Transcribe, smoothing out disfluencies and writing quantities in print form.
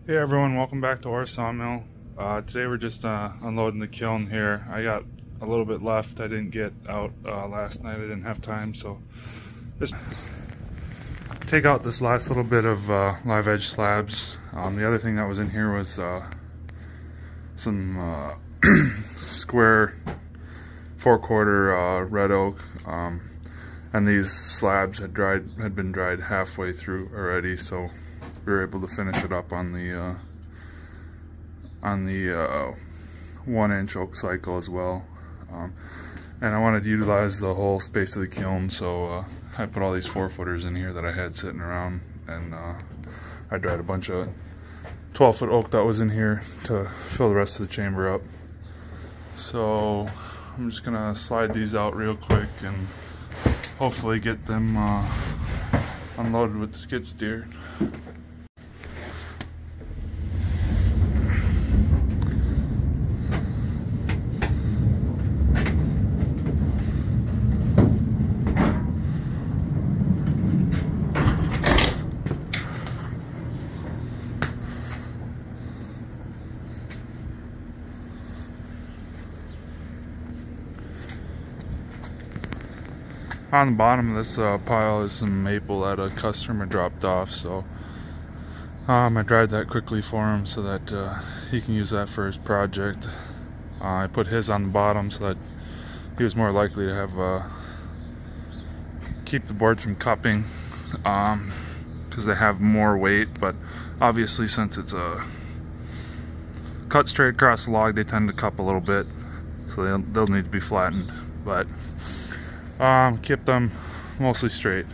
Hey everyone, welcome back to our sawmill. Today we're just unloading the kiln here. I got a little bit left. I didn't get out last night. I didn't have time, so just take out this last little bit of live edge slabs. The other thing that was in here was some square 4/4 red oak, and these slabs had been dried halfway through already, so we were able to finish it up on the 1-inch oak cycle as well. And I wanted to utilize the whole space of the kiln, so I put all these 4-footers in here that I had sitting around, and I dried a bunch of 12-foot oak that was in here to fill the rest of the chamber up. So I'm just gonna slide these out real quick and hopefully get them unloaded with the skid steer. On the bottom of this pile is some maple that a customer dropped off, so I dried that quickly for him so that he can use that for his project. I put his on the bottom so that he was more likely to have keep the boards from cupping, because they have more weight, but obviously since it's cut straight across the log, they tend to cup a little bit, so they'll need to be flattened, but keep them mostly straight.